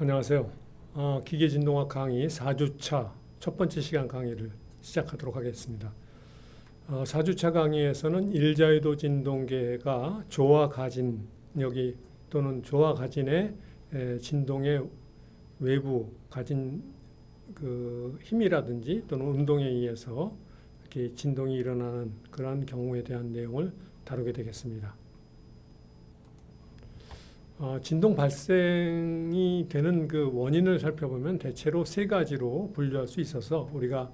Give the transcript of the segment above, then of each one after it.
안녕하세요. 기계진동학 강의 4주차 첫 번째 시간 강의를 시작하도록 하겠습니다. 4주차 강의에서는 일자유도 진동계가 조와 가진력이 또는 조와 가진의 진동의 외부 가진 그 힘이라든지 또는 운동에 의해서 이렇게 진동이 일어나는 그러한 경우에 대한 내용을 다루게 되겠습니다. 진동 발생이 되는 그 원인을 살펴보면 대체로 세 가지로 분류할 수 있어서 우리가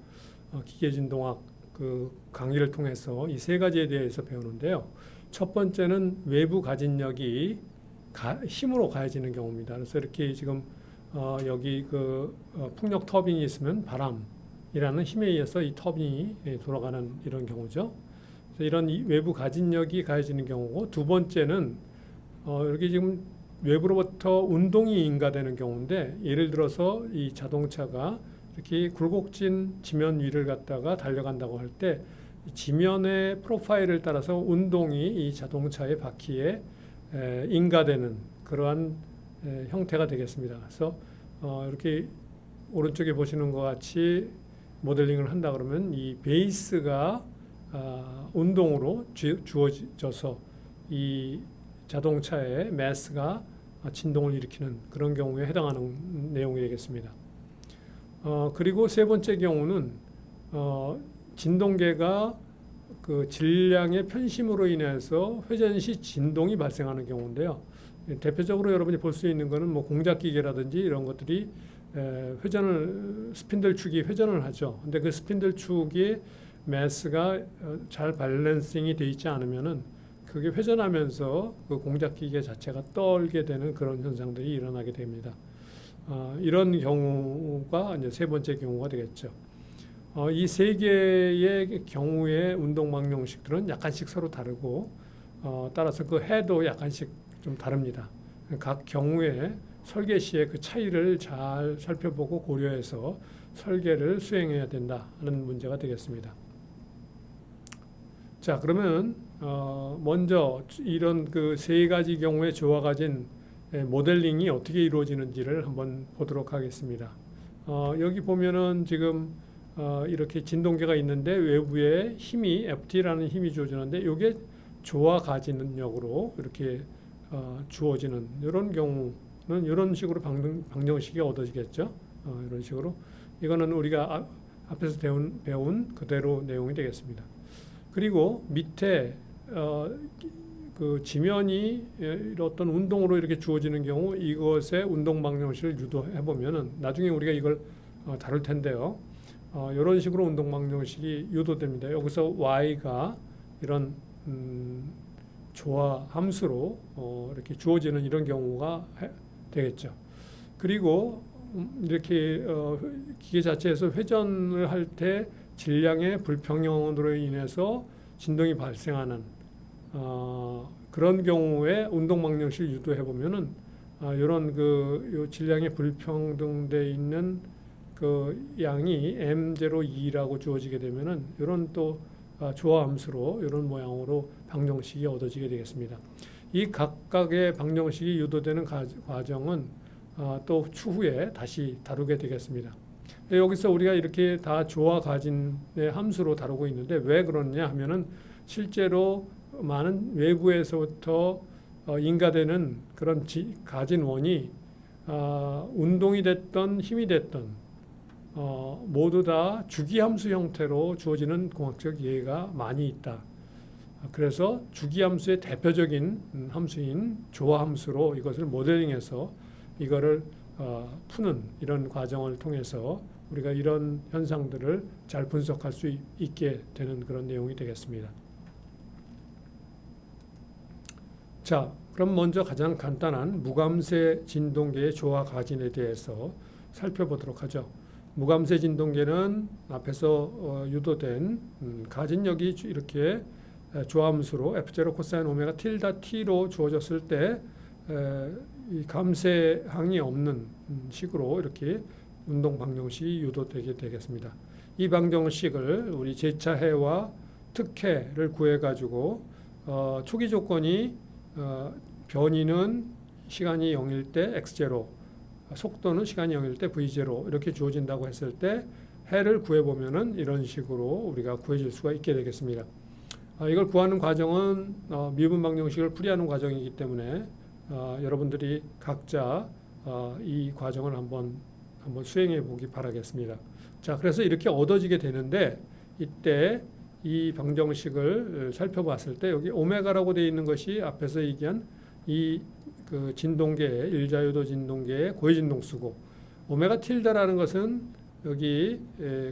기계진동학 그 강의를 통해서 이 세 가지에 대해서 배우는데요. 첫 번째는 외부 가진력이 힘으로 가해지는 경우입니다. 그래서 이렇게 지금 여기 그 풍력 터빈이 있으면 바람이라는 힘에 의해서 이 터빈이 돌아가는 이런 경우죠. 그래서 이런 외부 가진력이 가해지는 경우고, 두 번째는 여기 지금 외부로부터 운동이 인가되는 경우인데, 예를 들어서 이 자동차가 이렇게 굴곡진 지면 위를 갖다가 달려간다고 할 때 지면의 프로파일을 따라서 운동이 이 자동차의 바퀴에 인가되는 그러한 형태가 되겠습니다. 그래서 이렇게 오른쪽에 보시는 것 같이 모델링을 한다 그러면 이 베이스가 운동으로 주어져서 이 자동차의 매스가 진동을 일으키는 그런 경우에 해당하는 내용이 되겠습니다. 그리고 세 번째 경우는 진동계가 그 질량의 편심으로 인해서 회전 시 진동이 발생하는 경우인데요. 대표적으로 여러분이 볼 수 있는 것은 뭐 공작기계라든지 이런 것들이 스핀들 축이 회전을 하죠. 근데 그 스핀들 축이 매스가 잘 밸런싱이 되어 있지 않으면은 그게 회전하면서 그 공작기계 자체가 떨게 되는 그런 현상들이 일어나게 됩니다. 이런 경우가 이제 세 번째 경우가 되겠죠. 이 세 개의 경우의 운동망 형식들은 약간씩 서로 다르고, 따라서 그 해도 약간씩 좀 다릅니다. 각 경우에 설계 시에 그 차이를 잘 살펴보고 고려해서 설계를 수행해야 된다 하는 문제가 되겠습니다. 자, 그러면 먼저 이런 그 세 가지 경우의 조와 가진 모델링이 어떻게 이루어지는지를 한번 보도록 하겠습니다. 여기 보면은 지금 이렇게 진동계가 있는데 외부에 힘이 FT라는 힘이 주어지는데 이게 조와 가진력으로 이렇게 주어지는 이런 경우는 이런 식으로 방정식이 얻어지겠죠. 이런 식으로 이거는 우리가 앞에서 배운 그대로 내용이 되겠습니다. 그리고 밑에 그 지면이 어떤 운동으로 이렇게 주어지는 경우 이것의 운동 방정식을 유도해 보면은 나중에 우리가 이걸 다룰 텐데요. 이런 식으로 운동 방정식이 유도됩니다. 여기서 y가 이런 조화 함수로 이렇게 주어지는 이런 경우가 되겠죠. 그리고 이렇게 기계 자체에서 회전을 할 때 질량의 불평형으로 인해서 진동이 발생하는 그런 경우에 운동 방정식을 유도해 보면은 이런 요 질량의 불평등돼 있는 그 양이 m02라고 주어지게 되면은 이런 또 조화 함수로 이런 모양으로 방정식이 얻어지게 되겠습니다. 이 각각의 방정식이 유도되는 과정은 또 추후에 다시 다루게 되겠습니다. 여기서 우리가 이렇게 다 조와 가진의 함수로 다루고 있는데 왜 그러냐 하면은 실제로 많은 외부에서부터 인가되는 그런 가진원이 운동이 됐던 힘이 됐던 모두 다 주기함수 형태로 주어지는 공학적 예가 많이 있다. 그래서 주기함수의 대표적인 함수인 조화함수로 이것을 모델링해서 이거를 푸는 이런 과정을 통해서 우리가 이런 현상들을 잘 분석할 수 있게 되는 그런 내용이 되겠습니다. 자, 그럼 먼저 가장 간단한 무감쇄 진동계의 조화 가진에 대해서 살펴보도록 하죠. 무감쇄 진동계는 앞에서 유도된 가진력이 이렇게 조함수로 F0 코사인 오메가 틸다 T로 주어졌을 때 이 감쇄항이 없는 식으로 이렇게 운동 방정식이 유도되게 되겠습니다. 이 방정식을 우리 제차해와 특해를 구해 가지고 초기 조건이 변이는 시간이 0일 때 x0, 속도는 시간이 0일 때 v0 이렇게 주어진다고 했을 때 해를 구해보면은 이런 식으로 우리가 구해줄 수가 있게 되겠습니다. 이걸 구하는 과정은 미분 방정식을 풀이하는 과정이기 때문에 여러분들이 각자 이 과정을 한번 수행해 보기 바라겠습니다. 자, 그래서 이렇게 얻어지게 되는데 이때 이 방정식을 살펴봤을 때 여기 오메가라고 되어 있는 것이 앞에서 얘기한 이 그 진동계 일자유도 진동계의 고해진동수고 오메가 틸다라는 것은 여기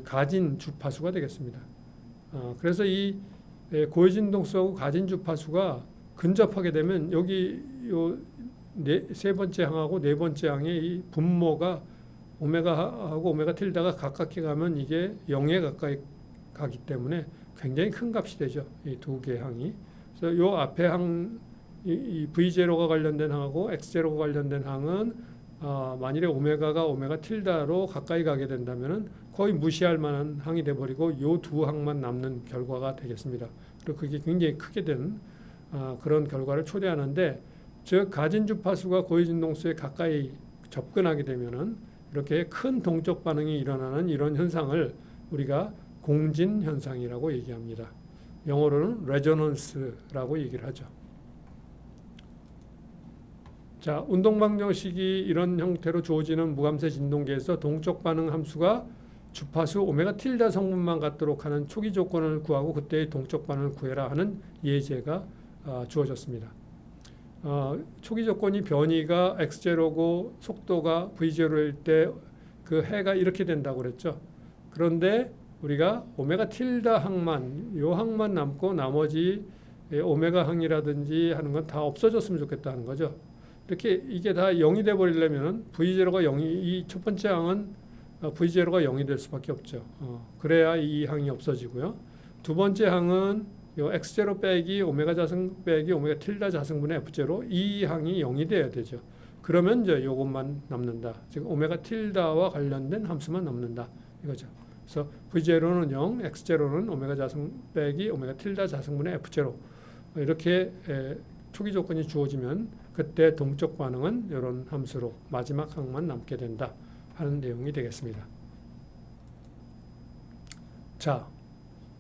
가진 주파수가 되겠습니다. 그래서 이 고해진동수하고 가진 주파수가 근접하게 되면 여기 요 세 번째 항하고 네 번째 항의 이 분모가 오메가하고 오메가 틸다가 가깝게 가면 이게 0에 가까이 가기 때문에 굉장히 큰 값이 되죠. 이 두 개 항이. 그래서 요 앞에 항, 이 V0가 관련된 항하고 X0가 관련된 항은 만일에 오메가가 오메가 틸다로 가까이 가게 된다면은 거의 무시할 만한 항이 돼버리고 요 두 항만 남는 결과가 되겠습니다. 그리고 그게 굉장히 크게 된 그런 결과를 초래하는데, 즉 가진 주파수가 고해진동수에 가까이 접근하게 되면은 이렇게 큰 동적 반응이 일어나는 이런 현상을 우리가 공진 현상이라고 얘기합니다. 영어로는 레조넌스라고 얘기를 하죠. 자, 운동 방정식이 이런 형태로 주어지는 무감세 진동계에서 동적 반응 함수가 주파수 오메가 틸다 성분만 같도록 하는 초기 조건을 구하고 그때의 동적 반응을 구해라 하는 예제가 주어졌습니다. 초기 조건이 변이가 x0고 속도가 v0일 때 그 해가 이렇게 된다고 그랬죠. 그런데 우리가 오메가 틸다 항만, 요 항만 남고 나머지 오메가 항이라든지 하는 건 다 없어졌으면 좋겠다는 거죠. 이렇게 이게 다 0이 돼 버리려면 v0가 0이, 이 첫 번째 항은 v0가 0이 될 수밖에 없죠. 그래야 이 항이 없어지고요. 두 번째 항은 요 x0 빼기 오메가 자승 빼기 오메가 틸다 자승분의 f0, 이 항이 0이 돼야 되죠. 그러면 이제 요것만 남는다. 즉 오메가 틸다와 관련된 함수만 남는다 이거죠. 그래서 v0는 0, x0는 오메가 자승 빼기 오메가 틸다 자승분의 f0 이렇게 초기 조건이 주어지면 그때 동적 반응은 이런 함수로 마지막 항만 남게 된다 하는 내용이 되겠습니다. 자,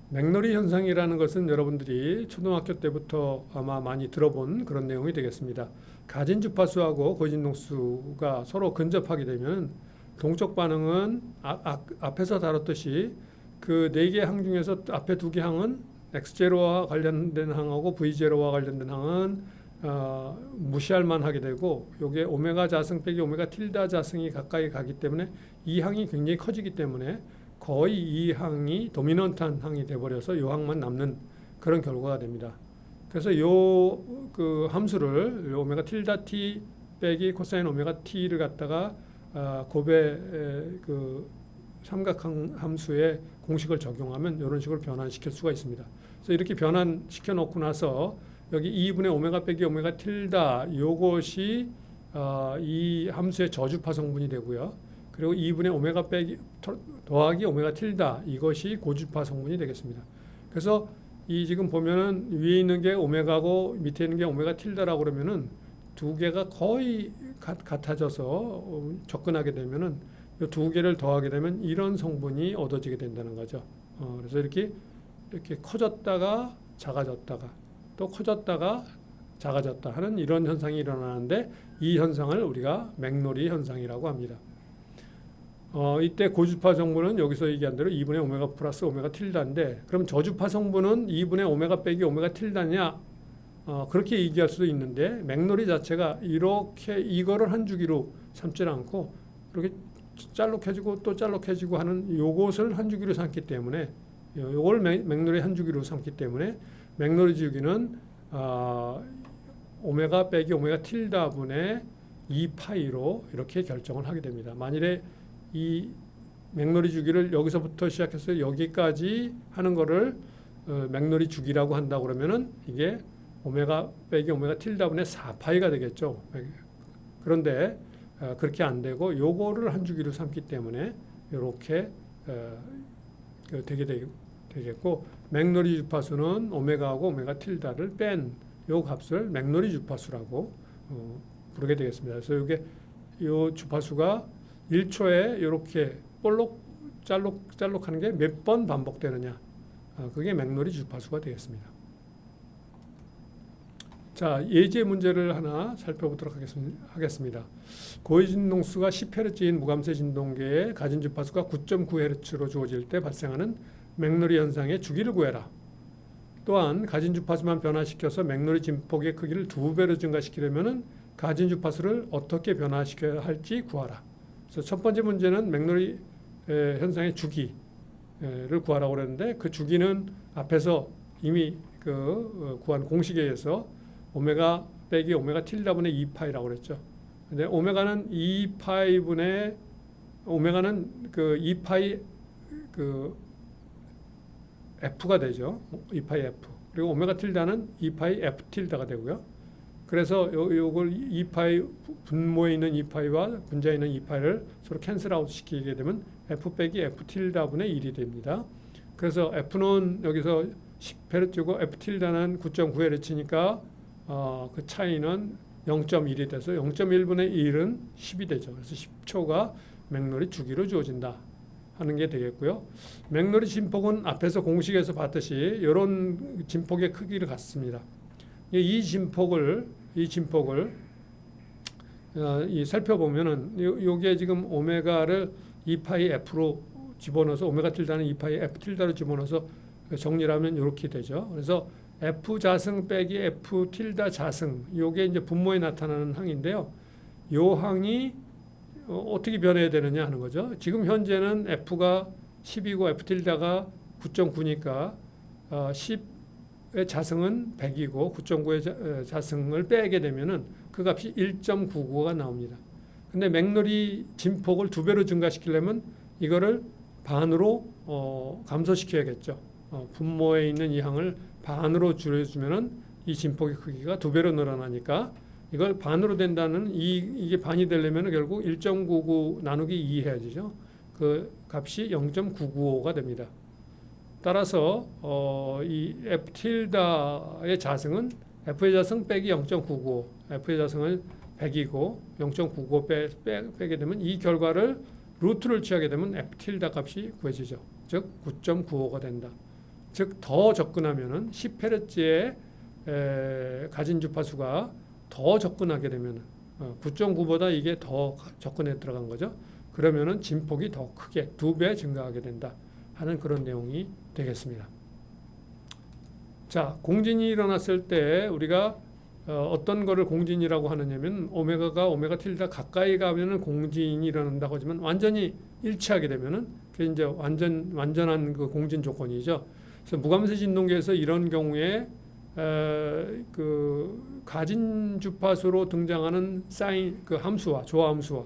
맥너리 현상이라는 것은 여러분들이 초등학교 때부터 아마 많이 들어본 그런 내용이 되겠습니다. 가진 주파수하고 고진동수가 서로 근접하게 되면 동적 반응은 앞에서 다뤘듯이 그 네 개 항 중에서 앞에 두 개 항은 X0와 관련된 항하고 V0와 관련된 항은 무시할 만하게 되고, 요게 오메가 자승 빼기 오메가 틸다 자승이 가까이 가기 때문에 이 항이 굉장히 커지기 때문에 거의 이 항이 도미넌트한 항이 돼버려서 요 항만 남는 그런 결과가 됩니다. 그래서 요 그 함수를 오메가 틸다 t 빼기 코사인 오메가 t를 갖다가 곱의 그 삼각항 함수의 공식을 적용하면 이런 식으로 변환시킬 수가 있습니다. 그래서 이렇게 변환시켜 놓고 나서 여기 2분의 오메가 빼기 오메가 틸다 요것이 이 함수의 저주파 성분이 되고요. 그리고 2분의 오메가 빼기 더하기 오메가 틸다 이것이 고주파 성분이 되겠습니다. 그래서 이 지금 보면은 위에 있는 게 오메가고 밑에 있는 게 오메가 틸다라고 그러면은 두 개가 거의 같아져서 접근하게 되면은 이 두 개를 더하게 되면 이런 성분이 얻어지게 된다는 거죠. 그래서 이렇게 커졌다가 작아졌다가 또 커졌다가 작아졌다 하는 이런 현상이 일어나는데, 이 현상을 우리가 맥노리 현상이라고 합니다. 이때 고주파 성분은 여기서 얘기한 대로 2분의 오메가 플러스 오메가 틸다인데, 그럼 저주파 성분은 2분의 오메가 빼기 오메가 틸다냐? 그렇게 얘기할 수도 있는데, 맥노리 자체가 이렇게 이거를 한 주기로 삼지는 않고 이렇게 짤록해지고 또 짤록해지고 하는 요것을 한 주기로 삼기 때문에, 요걸 맥노리 한 주기로 삼기 때문에 맥노리 주기는 오메가 빼기 오메가 틸다 분의 2파이로 이렇게 결정을 하게 됩니다. 만일에 이 맥노리 주기를 여기서부터 시작해서 여기까지 하는 거를 맥노리 주기라고 한다고 그러면은 이게 오메가 빼기 오메가 틸다 분의 4파이가 되겠죠. 그런데 그렇게 안 되고 요거를 한 주기로 삼기 때문에 이렇게 되게 되겠고, 맥노리 주파수는 오메가하고 오메가 틸다를 뺀 요 값을 맥노리 주파수라고 부르게 되겠습니다. 그래서 이게 요 주파수가 1초에 이렇게 볼록 짤록 하는 게 몇 번 반복되느냐. 그게 맥놀이 주파수가 되겠습니다. 자, 예제 문제를 하나 살펴보도록 하겠습니다. 고해 진동수가 10Hz인 무감쇄 진동계의 가진 주파수가 9.9Hz로 주어질 때 발생하는 맥놀이 현상의 주기를 구해라. 또한 가진 주파수만 변화시켜서 맥놀이 진폭의 크기를 2배로 증가시키려면 가진 주파수를 어떻게 변화시켜야 할지 구하라. 그래서 첫 번째 문제는 맥놀이 현상의 주기를 구하라고 그랬는데, 그 주기는 앞에서 이미 구한 공식에 의해서 오메가 빼기 오메가 틸다분의 2파이라고 그랬죠. 근데 오메가는 2파이분의 오메가는 2파이 F가 되죠. 2파이 F. 그리고 오메가 틸다는 2파이 F 틸다가 되고요. 그래서 요걸 2파이 분모에 있는 2파이와 분자에 있는 2파이를 서로 캔슬 아웃 시키게 되면 F 빼기 F 틸다분의 1이 됩니다. 그래서 F는 여기서 10Hz고 F 틸다는 9.9Hz니까 그 차이는 0.1이 돼서 0.1분의 1은 10이 되죠. 그래서 10초가 맥놀이 주기로 주어진다 하는 게 되겠고요. 맥놀이 진폭은 앞에서 공식에서 봤듯이 이런 진폭의 크기를 갖습니다. 이 진폭을 살펴보면은 요게 지금 오메가를 2파이 F로 집어넣어서 오메가 틸다는 2파이 F 틸다로 집어넣어서 정리를 하면 이렇게 되죠. 그래서 F 자승 빼기 F 틸다 자승, 요게 이제 분모에 나타나는 항인데요. 요 항이 어떻게 변해야 되느냐 하는 거죠. 지금 현재는 F가 10이고 F 틸다가 9.9니까 10의 자승은 100이고 9.9의 자승을 빼게 되면은 그 값이 1.99가 나옵니다. 근데 맥놀이 진폭을 2배로 증가시키려면 이거를 반으로 감소시켜야겠죠. 분모에 있는 이 항을 반으로 줄여주면은 이 진폭의 크기가 2배로 늘어나니까 이걸 반으로 된다는 이게 반이 되려면 결국 1.99 나누기 2 해야죠. 그 값이 0.995가 됩니다. 따라서 이 F 틸다의 자승은 F의 자승 빼기 0.995, F의 자승은 100이고 0.995 빼게 되면 이 결과를 루트를 취하게 되면 F 틸다 값이 구해지죠. 즉 9.95가 된다. 즉 더 접근하면은 10Hz의 가진 주파수가 더 접근하게 되면 9.9보다 이게 더 접근에 들어간 거죠. 그러면은 진폭이 더 크게 2배 증가하게 된다 하는 그런 내용이 되겠습니다. 자, 공진이 일어났을 때 우리가 어떤 거를 공진이라고 하느냐면 오메가가 오메가 틸다 가까이 가면은 공진이 일어난다고 하지만 완전히 일치하게 되면은 그게 이제 완전한 그 공진 조건이죠. 그래서 무감쇄 진동계에서 이런 경우에 그 가진 주파수로 등장하는 사인 그 함수와 조화 함수와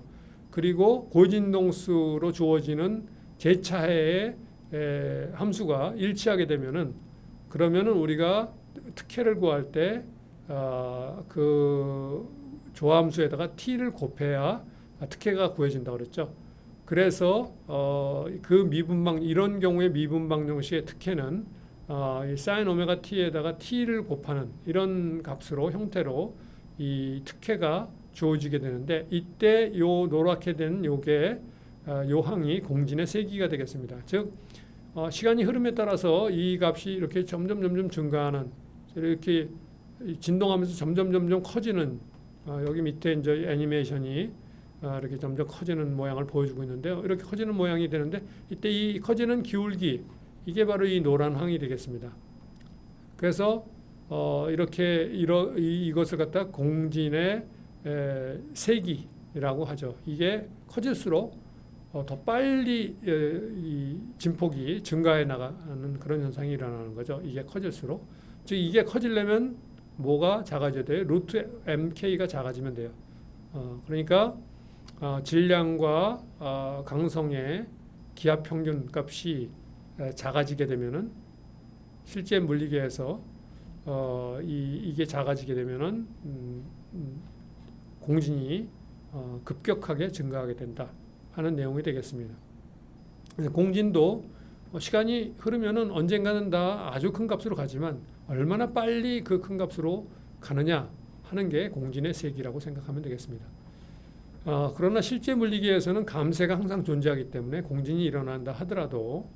그리고 고진동수로 주어지는 제차해의 함수가 일치하게 되면은 그러면은 우리가 특혜를 구할 때 그 조함수에다가 t를 곱해야 특혜가 구해진다고 그랬죠. 그래서 그 미분방 이런 경우에 미분방 정식의 특혜는 이 사인 오메가 t에다가 t를 곱하는 이런 값으로 형태로 이 특혜가 주어지게 되는데 이때 요 노랗게 된 요게 요 항이 공진의 세기가 되겠습니다. 즉 시간이 흐름에 따라서 이 값이 이렇게 점점 증가하는 이렇게 진동하면서 점점 커지는 여기 밑에 이제 애니메이션이 이렇게 점점 커지는 모양을 보여주고 있는데요. 이렇게 커지는 모양이 되는데 이때 이 커지는 기울기 이게 바로 이 노란 항이 되겠습니다. 그래서 이렇게 이것을 갖다 공진의 세기라고 하죠. 이게 커질수록 더 빨리 이 진폭이 증가해 나가는 그런 현상이 일어나는 거죠. 이게 커질수록 즉 이게 커지려면 뭐가 작아져야 돼요? 루트 mk가 작아지면 돼요. 그러니까 질량과 강성의 기압 평균 값이 작아지게 되면은 실제 물리계에서 이게 작아지게 되면은 공진이 급격하게 증가하게 된다 하는 내용이 되겠습니다. 공진도 시간이 흐르면은 언젠가는 다 아주 큰 값으로 가지만 얼마나 빨리 그 큰 값으로 가느냐 하는 게 공진의 세기라고 생각하면 되겠습니다. 그러나 실제 물리기에서는 감쇄가 항상 존재하기 때문에 공진이 일어난다 하더라도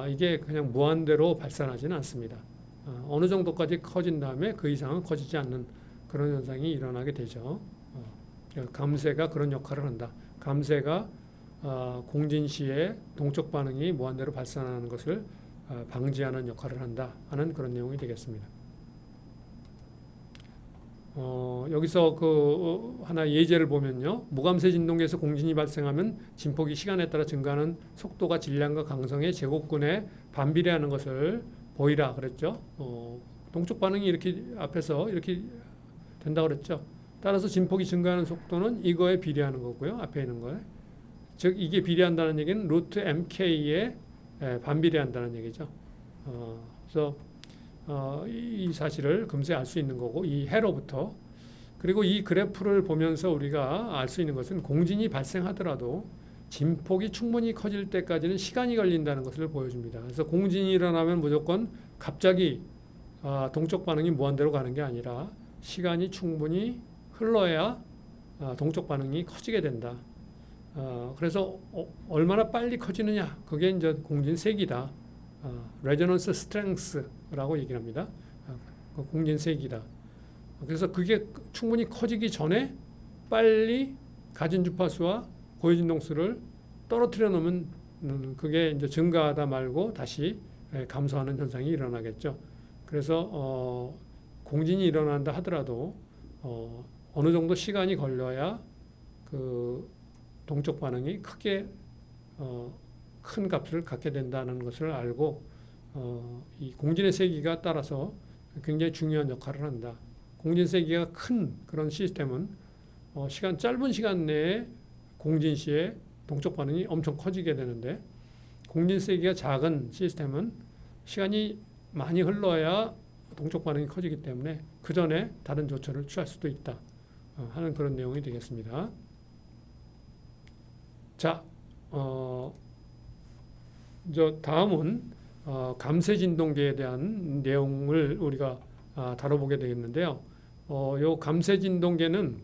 이게 그냥 무한대로 발산하지는 않습니다. 어느 정도까지 커진 다음에 그 이상은 커지지 않는 그런 현상이 일어나게 되죠. 감쇄가 그런 역할을 한다. 감쇄가 공진 시에 동적 반응이 무한대로 발산하는 것을 방지하는 역할을 한다 하는 그런 내용이 되겠습니다. 여기서 하나 예제를 보면요. 무감쇄 진동계에서 공진이 발생하면 진폭이 시간에 따라 증가하는 속도가 질량과 강성의 제곱근에 반비례하는 것을 보이라 그랬죠. 동쪽 반응이 이렇게 앞에서 이렇게 된다고 그랬죠. 따라서 진폭이 증가하는 속도는 이거에 비례하는 거고요. 앞에 있는 거에. 즉 이게 비례한다는 얘기는 루트 mk에 반비례한다는 얘기죠. 그래서 이 사실을 금세 알 수 있는 거고 이 해로부터 그리고 이 그래프를 보면서 우리가 알 수 있는 것은 공진이 발생하더라도 진폭이 충분히 커질 때까지는 시간이 걸린다는 것을 보여줍니다. 그래서 공진이 일어나면 무조건 갑자기 동적 반응이 무한대로 가는 게 아니라 시간이 충분히 흘러야 동적 반응이 커지게 된다. 그래서 얼마나 빨리 커지느냐 그게 이제 공진 세기다. 레저넌스 스트렝스라고 얘기를 합니다. 공진 세기다. 그래서 그게 충분히 커지기 전에 빨리 가진 주파수와 고유 진동수를 떨어뜨려 놓으면 그게 이제 증가하다 말고 다시 감소하는 현상이 일어나겠죠. 그래서 공진이 일어난다 하더라도 어느 정도 시간이 걸려야 그 동적 반응이 크게 큰 값을 갖게 된다는 것을 알고 이 공진의 세기가 따라서 굉장히 중요한 역할을 한다. 공진 세기가 큰 그런 시스템은 짧은 시간 내에 공진 시에 동적 반응이 엄청 커지게 되는데 공진 세기가 작은 시스템은 시간이 많이 흘러야 동적 반응이 커지기 때문에 그 전에 다른 조처를 취할 수도 있다 하는 그런 내용이 되겠습니다. 자, 다음은 감쇄 진동계에 대한 내용을 우리가 다뤄보게 되겠는데요. 요 감쇄 진동계는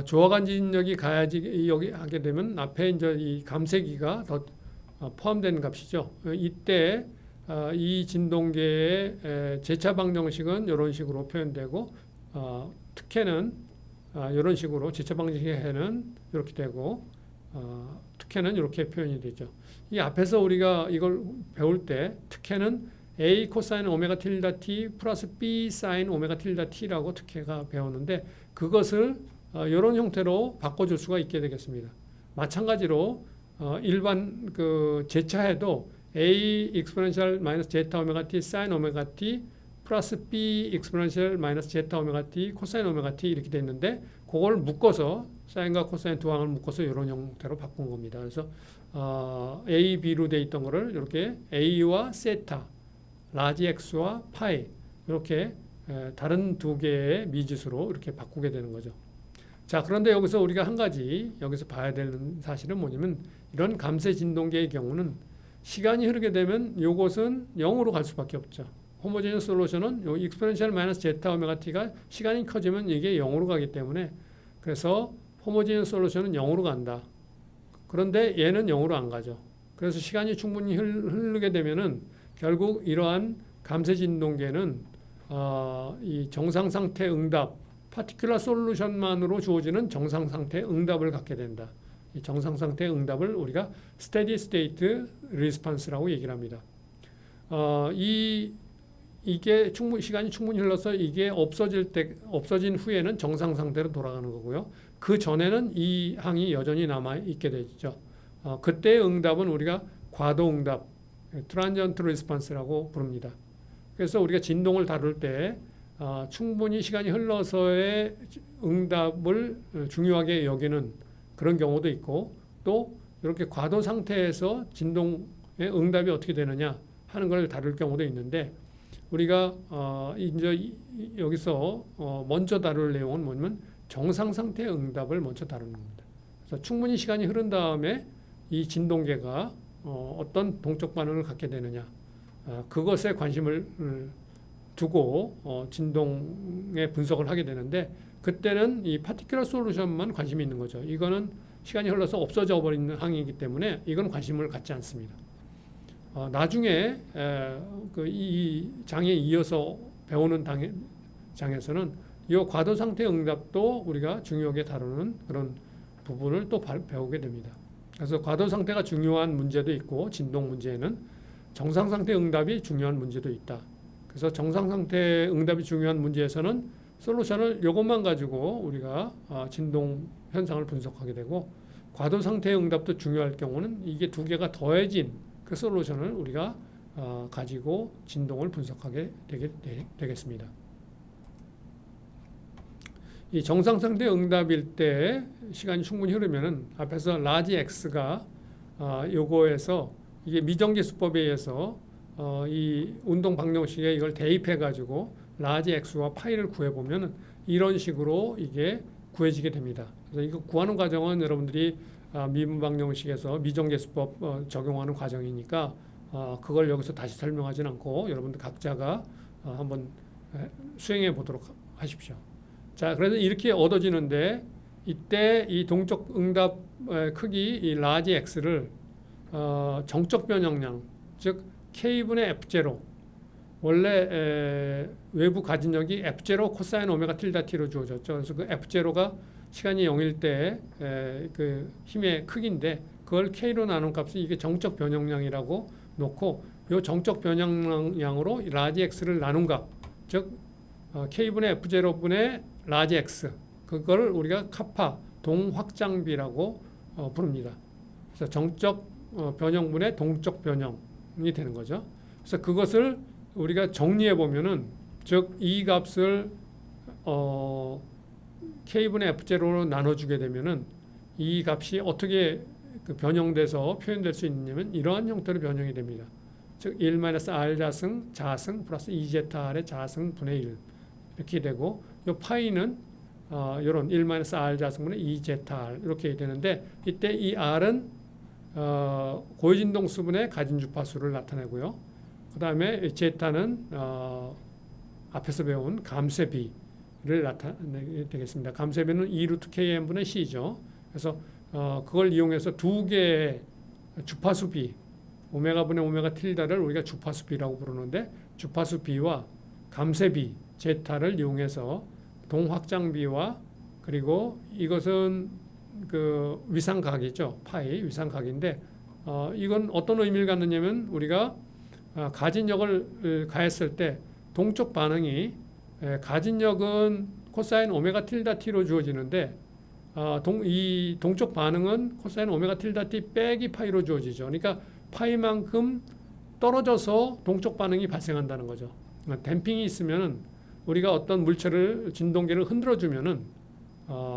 조화관 진력이 가야지 여기 하게 되면 앞에 이제 이 감쇄기가 더 포함된 값이죠. 이때 이 진동계의 제차 방정식은 이런 식으로 표현되고 특혜는 이런 식으로 제차 방정식의 해는 이렇게 되고 특혜는 이렇게 표현이 되죠. 이 앞에서 우리가 이걸 배울 때 특혜는 A 코사인 오메가 틸다 T 플러스 B 사인 오메가 틸다 T라고 특혜가 배웠는데 그것을 이런 형태로 바꿔줄 수가 있게 되겠습니다. 마찬가지로 일반 그 제차해도 A 익스포넨셜 마이너스 제타 오메가 T 사인 오메가 T 플러스 B 익스포넨셜 마이너스 제타 오메가 T 코사인 오메가 T 이렇게 돼 있는데 그걸 묶어서 사인과 코사인 두 항을 묶어서 이런 형태로 바꾼 겁니다. 그래서 A, B로 돼 있던 거를 이렇게 A와 세타, 라지 X와 파이 이렇게 다른 두 개의 미지수로 이렇게 바꾸게 되는 거죠. 자, 그런데 여기서 우리가 한 가지 여기서 봐야 되는 사실은 뭐냐면 이런 감쇄 진동계의 경우는 시간이 흐르게 되면 이것은 0으로 갈 수밖에 없죠. 호모제니어스 솔루션은 요 익스포넨셜 마이너스 제타 오메가 t가 시간이 커지면 이게 0으로 가기 때문에 그래서 호모제니어스 솔루션은 0으로 간다. 그런데 얘는 0으로 안 가죠. 그래서 시간이 충분히 흐르게 되면은 결국 이러한 감쇄 진동계는 이 정상 상태 응답, 파티큘러 솔루션만으로 주어지는 정상 상태 응답을 갖게 된다. 이 정상 상태 응답을 우리가 스테디 스테이트 리스폰스라고 얘기를 합니다. 이게 시간이 충분히 흘러서 이게 없어진 후에는 정상 상태로 돌아가는 거고요. 그 전에는 이 항이 여전히 남아 있게 되죠. 그때의 응답은 우리가 과도 응답, 트랜지언트 리스폰스라고 부릅니다. 그래서 우리가 진동을 다룰 때 충분히 시간이 흘러서의 응답을 중요하게 여기는 그런 경우도 있고 또 이렇게 과도 상태에서 진동의 응답이 어떻게 되느냐 하는 걸 다룰 경우도 있는데 우리가 이제 여기서 먼저 다룰 내용은 뭐냐면 정상 상태의 응답을 먼저 다루는 겁니다. 그래서 충분히 시간이 흐른 다음에 이 진동계가 어떤 동적 반응을 갖게 되느냐 그것에 관심을 두고 진동의 분석을 하게 되는데 그때는 이 파티큘러 솔루션만 관심이 있는 거죠. 이거는 시간이 흘러서 없어져 버리는 항이기 때문에 이건 관심을 갖지 않습니다. 나중에 이 장에 이어서 배우는 장에서는 이 과도 상태 응답도 우리가 중요하게 다루는 그런 부분을 또 배우게 됩니다. 그래서 과도 상태가 중요한 문제도 있고 진동 문제에는 정상 상태 응답이 중요한 문제도 있다. 그래서 정상 상태 응답이 중요한 문제에서는 솔루션을 이것만 가지고 우리가 진동 현상을 분석하게 되고 과도 상태 응답도 중요할 경우는 이게 두 개가 더해진 그 솔루션을 우리가 가지고 진동을 분석하게 되겠습니다. 이 정상 상태 응답일 때 시간이 충분히 흐르면은 앞에서 라지 X가 요거에서 이게 미정계 수법에 의해서 이 운동 방정식에 이걸 대입해 가지고 라지 X와 파이를 구해 보면은 이런 식으로 이게 구해지게 됩니다. 그래서 이거 구하는 과정은 여러분들이 미분 방정식에서 미정계 수법 적용하는 과정이니까 그걸 여기서 다시 설명하진 않고 여러분들 각자가 한번 수행해 보도록 하십시오. 자, 그래서 이렇게 얻어지는데 이때 이 동적 응답 크기 이 라지 X를 정적 변형량 즉 K분의 F0 원래 외부 가진력이 F0 코사인 오메가 틸다 T로 주어졌죠. 그래서 그 F0가 시간이 0일 때 그 힘의 크기인데 그걸 K로 나눈 값이 이게 정적 변형량이라고 놓고 이 정적 변형량으로 라지 X를 나눈 값 즉 K분의 F0분의 라지 X 그걸 우리가 카파 동확장비라고 부릅니다. 그래서 정적 변형분의 동적 변형이 되는 거죠. 그래서 그것을 우리가 정리해 보면은 즉 이 값을 K분의 F0로 나눠주게 되면은 이 값이 어떻게 그 변형돼서 표현될 수 있냐면 이러한 형태로 변형이 됩니다. 즉 1-R 자승 플러스 2zR의 자승 분의 1 이렇게 되고 이 파이는 이런 1-R 자승분의 2zR 이렇게 되는데 이때 이 R은 고유진동 수분의 가진 주파수를 나타내고요. 그 다음에 제타는 앞에서 배운 감쇄비를 나타내게 되겠습니다. 감쇄비는 2루트 KM분의 C죠. 그래서 그걸 이용해서 두 개의 주파수비 오메가분의 오메가 틸다를 우리가 주파수비라고 부르는데 주파수비와 감쇄비 제타를 이용해서 동확장비와 그리고 이것은 그 위상각이죠. 파이 위상각인데 이건 어떤 의미를 갖느냐면 우리가 가진력을 가했을 때 동적 반응이 가진력은 코사인 오메가 틸다 T로 주어지는데 이 동적 반응은 코사인 오메가 틸다 T 빼기 파이로 주어지죠. 그러니까 파이만큼 떨어져서 동적 반응이 발생한다는 거죠. 댐핑이 있으면은 우리가 어떤 물체를 진동계를 흔들어주면은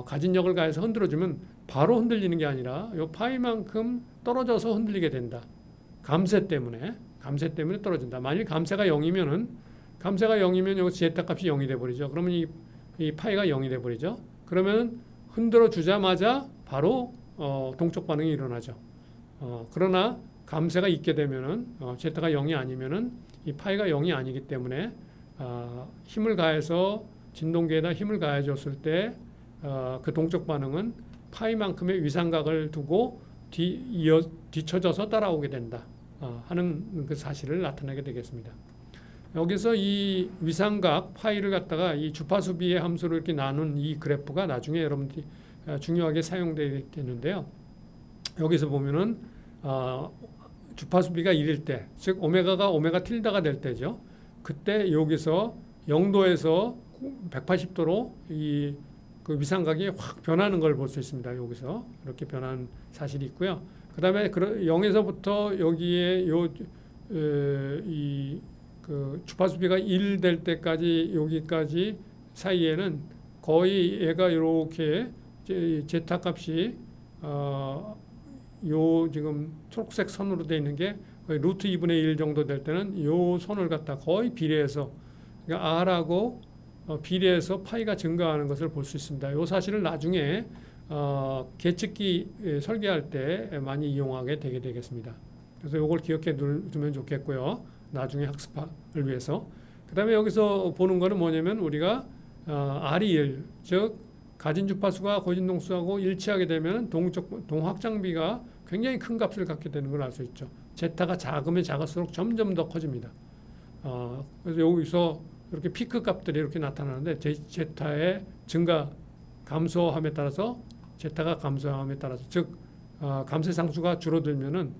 가진력을 가해서 흔들어주면 바로 흔들리는 게 아니라 요 파이만큼 떨어져서 흔들리게 된다. 감쇄 때문에 떨어진다. 만일 감쇄가 0이면은 여기 제타 값이 0이 돼 버리죠. 그러면 이 파이가 0이 돼 버리죠. 그러면 흔들어 주자마자 바로 동적 반응이 일어나죠. 그러나 감쇄가 있게 되면은 제타가 0이 아니면은 이 파이가 0이 아니기 때문에 힘을 가해서 진동계에다 힘을 가해 줬을 때 그 동적 반응은 파이만큼의 위상각을 두고 뒤쳐져서 따라오게 된다 하는 그 사실을 나타내게 되겠습니다. 여기서 이 위상각 파이를 갖다가 이 주파수비의 함수로 이렇게 나눈 이 그래프가 나중에 여러분들이 중요하게 사용되는데요. 여기서 보면은 주파수비가 1일 때, 즉 오메가가 오메가 틸다가 될 때죠. 그때 여기서 0도에서 180도로 이 그 위상각이 확 변하는 걸 볼 수 있습니다. 여기서 이렇게 변한 사실이 있고요. 그다음에 0에서부터 여기에 이 그 주파수비가 1 될 때까지 여기까지 사이에는 거의 얘가 이렇게 제타 값이 요 지금 초록색 선으로 되어 있는 게 거의 루트 2분의 1 정도 될 때는 요 선을 갖다 거의 비례해서 그러니까 R하고 비례해서 파이가 증가하는 것을 볼 수 있습니다. 요 사실을 나중에 계측기 설계할 때 많이 이용하게 되게 되겠습니다. 그래서 요걸 기억해 두면 좋겠고요. 나중에 학습을 위해서. 그 다음에 여기서 보는 거는 뭐냐면 우리가 R이 1, 즉 가진 주파수가 고진동수하고 일치하게 되면 동확장비가 굉장히 큰 값을 갖게 되는 걸 알 수 있죠. 제타가 작으면 작을수록 점점 더 커집니다. 그래서 여기서 이렇게 피크 값들이 이렇게 나타나는데 제타의 증가 감소함에 따라서 제타가 감소함에 따라서 즉 감쇄 상수가 줄어들면은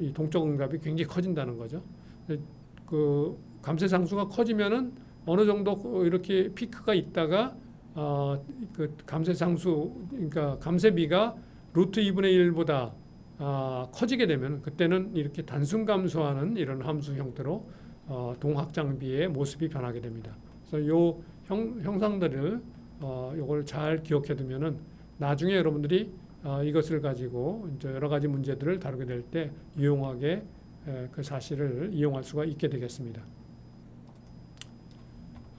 이 동적 응답이 굉장히 커진다는 거죠. 그 감쇄 상수가 커지면은 어느 정도 이렇게 피크가 있다가 그 감쇄 상수 그러니까 감쇄비가 루트 2분의 1보다 커지게 되면 그때는 이렇게 단순 감소하는 이런 함수 형태로 동확장비의 모습이 변하게 됩니다. 그래서 요 형상들을 요걸 잘 기억해 두면은 나중에 여러분들이 이것을 가지고 이제 여러 가지 문제들을 다루게 될 때 유용하게 그 사실을 이용할 수가 있게 되겠습니다.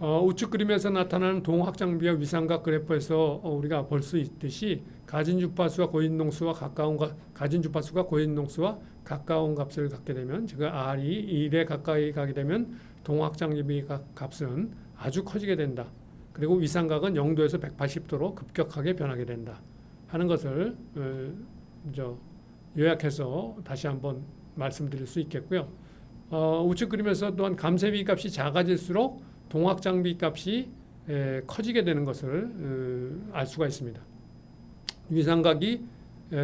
우측 그림에서 나타나는 동확장비와 위삼각 그래프에서 우리가 볼 수 있듯이 가진 주파수와 고진동수와 가까운 값을 갖게 되면 즉 R이 1에 가까이 가게 되면 동확장비 값은 아주 커지게 된다. 그리고 위삼각은 0도에서 180도로 급격하게 변하게 된다 하는 것을 요약해서 다시 한번 말씀드릴 수 있겠고요. 우측 그림에서 또한 감쇄비 값이 작아질수록 동확장비 값이 커지게 되는 것을 알 수가 있습니다. 위삼각이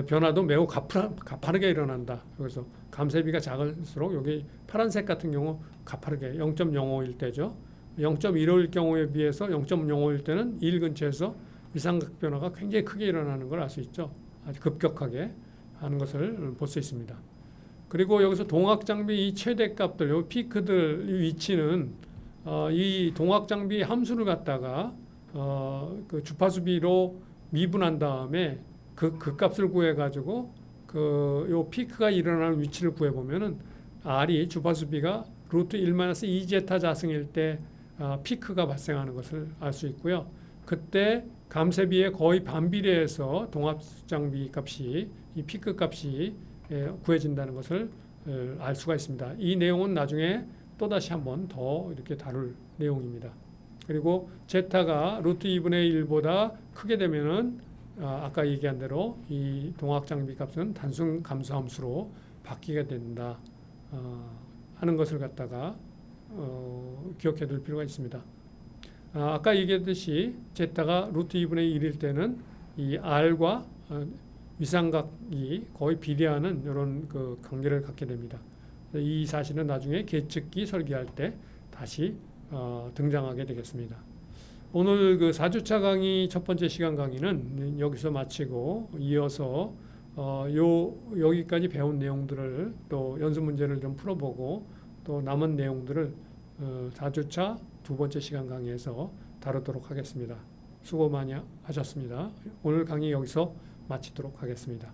변화도 매우 가파르게 일어난다. 그래서 감쇄비가 작을수록 여기 파란색 같은 경우 가파르게 0.05일 때죠. 0.15일 경우에 비해서 0.05일 때는 1 근처에서 위삼각 변화가 굉장히 크게 일어나는 걸 알 수 있죠. 아주 급격하게 하는 것을 볼 수 있습니다. 그리고 여기서 동확장비 이 최대값들, 요 피크들 이 위치는 이 동확장비 함수를 갖다가 그 주파수비로 미분한 다음에 그 값을 구해 가지고 요 피크가 일어나는 위치를 구해 보면은 R이 주파수비가 루트 1-2제타 자승일 때 피크가 발생하는 것을 알 수 있고요. 그때 감쇄비의 거의 반비례해서 동확장비 값이 이 피크 값이 구해진다는 것을 알 수가 있습니다. 이 내용은 나중에 또 다시 한번 더 이렇게 다룰 내용입니다. 그리고 제타가 루트 2분의 1보다 크게 되면은 아까 얘기한 대로 이 동확장비 값은 단순 감소함수로 바뀌게 된다 하는 것을 갖다가 기억해 둘 필요가 있습니다. 아까 얘기했듯이 제타가 루트 2분의 1일 때는 이 R과 위삼각이 거의 비례하는 이런 그 관계를 갖게 됩니다. 이 사실은 나중에 계측기 설계할 때 다시 등장하게 되겠습니다. 오늘 그 4주차 강의 첫 번째 시간 강의는 여기서 마치고 이어서 여기까지 배운 내용들을 또 연습 문제를 좀 풀어보고 또 남은 내용들을 4주차 두 번째 시간 강의에서 다루도록 하겠습니다. 수고 많이 하셨습니다. 오늘 강의 여기서 마치도록 하겠습니다.